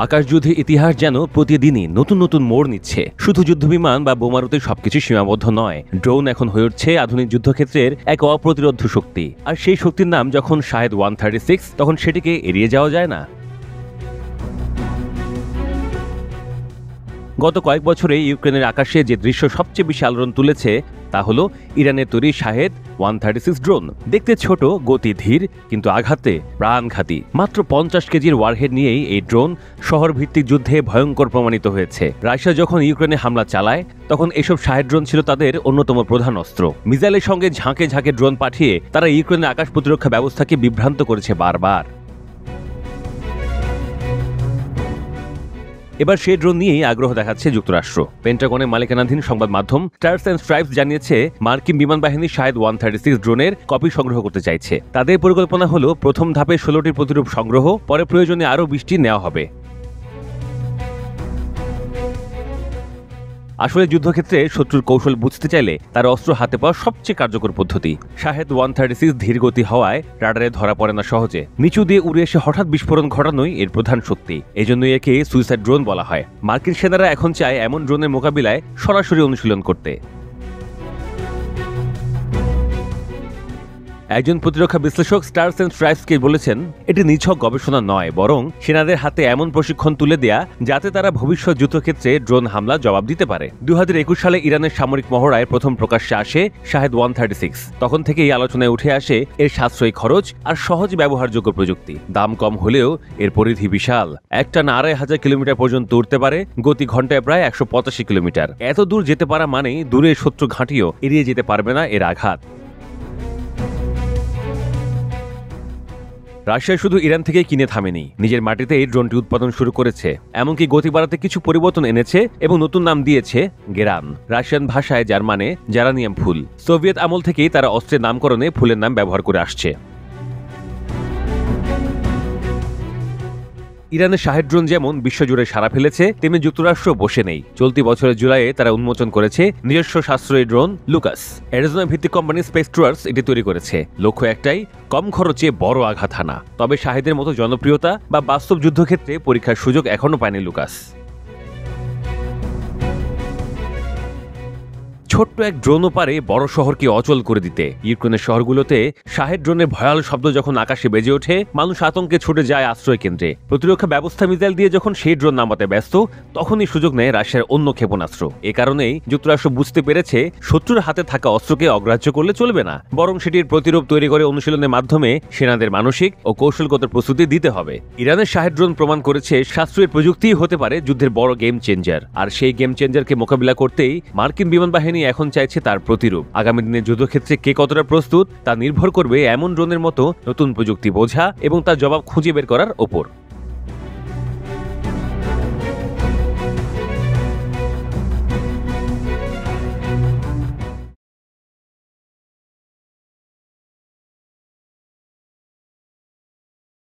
আকাশযুদ্ধের ইতিহাস যেন প্রতিদিনই নতুন নতুন মোড় নিচ্ছে। শুধু যুদ্ধবিমান বা বোমারুতে সবকিছু সীমাবদ্ধ নয়, ড্রোন এখন হয়ে উঠছে আধুনিক যুদ্ধক্ষেত্রের এক অপ্রতিরোধ্য শক্তি। আর সেই শক্তির নাম যখন শাহেদ 136, তখন সেটিকে এড়িয়ে যাওয়া যায় না। গত কয়েক বছরে ইউক্রেনের আকাশে যে দৃশ্য সবচেয়ে বেশি আলোড়ন তুলেছে তা হলো ইরানের তৈরি শাহেদ 136 ড্রোন। দেখতে ছোট, গতি ধীর, কিন্তু আঘাতে প্রাণঘাতী। মাত্র 50 কেজির ওয়ারহেড নিয়েই এই ড্রোন শহর ভিত্তিক যুদ্ধে ভয়ঙ্কর প্রমাণিত হয়েছে। রাশিয়া যখন ইউক্রেনে হামলা চালায় তখন এসব শাহেদ ড্রোন ছিল তাদের অন্যতম প্রধান অস্ত্র। মিসাইলের সঙ্গে ঝাঁকে ঝাঁকে ড্রোন পাঠিয়ে তারা ইউক্রেনের আকাশ প্রতিরক্ষা ব্যবস্থাকে বিভ্রান্ত করেছে বারবার। এবার সেই ড্রোন নিয়েই আগ্রহ দেখাচ্ছে যুক্তরাষ্ট্র। পেন্টাগনের মালিকানাধীন সংবাদ মাধ্যম স্টারস অ্যান্ড স্ট্রাইপস জানিয়েছে, মার্কিন বিমান বাহিনী শাহেদ 136 ড্রোনের কপি সংগ্রহ করতে চাইছে। তাদের পরিকল্পনা হলো প্রথম ধাপে 16টির প্রতিরূপ সংগ্রহ, পরে প্রয়োজনে আরও 20টি নেওয়া হবে। আসলে যুদ্ধক্ষেত্রে শত্রুর কৌশল বুঝতে চাইলে তার অস্ত্র হাতে পাওয়া সবচেয়ে কার্যকর পদ্ধতি। শাহেদ 136 ধীরগতি হওয়ায় রাডারে ধরা পড়ে না সহজে। নিচু দিয়ে উড়ে এসে হঠাৎ বিস্ফোরণ ঘটানোই এর প্রধান শক্তি। এজন্যই একে সুইসাইড ড্রোন বলা হয়। মার্কিন সেনারা এখন চায় এমন ড্রোনের মোকাবিলায় সরাসরি অনুশীলন করতে। একজন প্রতিরক্ষা বিশ্লেষক স্টারস অ্যান্ড স্ট্রাইপসকে বলেছেন, এটি নিছক গবেষণা নয়, বরং সেনাদের হাতে এমন প্রশিক্ষণ তুলে দেয়া যাতে তারা ভবিষ্যৎ যুদ্ধক্ষেত্রে ড্রোন হামলা জবাব দিতে পারে। 2021 সালে ইরানের সামরিক মহড়ায় প্রথম প্রকাশ্যে আসে শাহেদ 136। তখন থেকে এই আলোচনায় উঠে আসে এর সাশ্রয়ী খরচ আর সহজ ব্যবহারযোগ্য প্রযুক্তি। দাম কম হলেও এর পরিধি বিশাল। একটানা 2500 কিলোমিটার পর্যন্ত উড়তে পারে, গতি ঘন্টায় প্রায় 185 কিলোমিটার। এত দূর যেতে পারা মানেই দূরের শত্রু ঘাঁটিও এড়িয়ে যেতে পারবে না এর আঘাত। রাশিয়া শুধু ইরান থেকেই কিনে থামেনি, নিজের মাটিতে এই ড্রোনটি উৎপাদন শুরু করেছে। এমনকি গতি বাড়াতে কিছু পরিবর্তন এনেছে এবং নতুন নাম দিয়েছে গেরান, রাশিয়ান ভাষায় যার মানে জারানিয়াম ফুল। সোভিয়েত আমল থেকেই তারা অস্ত্রের নামকরণে ফুলের নাম ব্যবহার করে আসছে। ইরানের শাহেদ ড্রোন যেমন বিশ্বজুড়ে সাড়া ফেলেছে, তেমনি যুক্তরাষ্ট্র বসে নেই। চলতি বছরের জুলাইয়ে তারা উন্মোচন করেছে নিজস্ব সাশ্রয়ী ড্রোন লুকাস। অ্যারিজোনা ভিত্তিক কোম্পানি স্পেস ট্রুয়ার্স এটি তৈরি করেছে। লক্ষ্য একটাই, কম খরচে বড় আঘাত হানা। তবে শাহেদের মতো জনপ্রিয়তা বা বাস্তব যুদ্ধক্ষেত্রে পরীক্ষার সুযোগ এখনো পায়নি লুকাস। ছোট্ট এক ড্রোনও পারে বড় শহরকে অচল করে দিতে। ইউক্রেনের শহরগুলোতে শাহেদ ড্রোনের ভয়াল শব্দ যখন আকাশে বেজে ওঠে, মানুষ আতঙ্কে ছুটে যায় আশ্রয় কেন্দ্রে। প্রতিরক্ষা ব্যবস্থা মিসাইল দিয়ে যখন সেই ড্রোন নামাতে ব্যস্ত, তখনই সুযোগ নেয় রাশিয়ার অন্য ক্ষেপণাস্ত্র। এ কারণেই যুক্তরাষ্ট্র বুঝতে পেরেছে শত্রুর হাতে থাকা অস্ত্রকে অগ্রাহ্য করলে চলবে না, বরং সেটির প্রতিরূপ তৈরি করে অনুশীলনের মাধ্যমে সেনাদের মানসিক ও কৌশলগত প্রস্তুতি দিতে হবে। ইরানের শাহেদ ড্রোন প্রমাণ করেছে সাশ্রয়ী প্রযুক্তিই হতে পারে যুদ্ধের বড় গেম চেঞ্জার। আর সেই গেম চেঞ্জারকে মোকাবিলা করতেই মার্কিন বিমান বাহিনী এখন চাইছে তার প্রতিরূপ। আগামী দিনের যুদ্ধক্ষেত্রে কে কতটা প্রস্তুত তা নির্ভর করবে এমন ড্রোনের মতো নতুন প্রযুক্তি বোঝা এবং তার জবাব খুঁজে বের করার ওপর।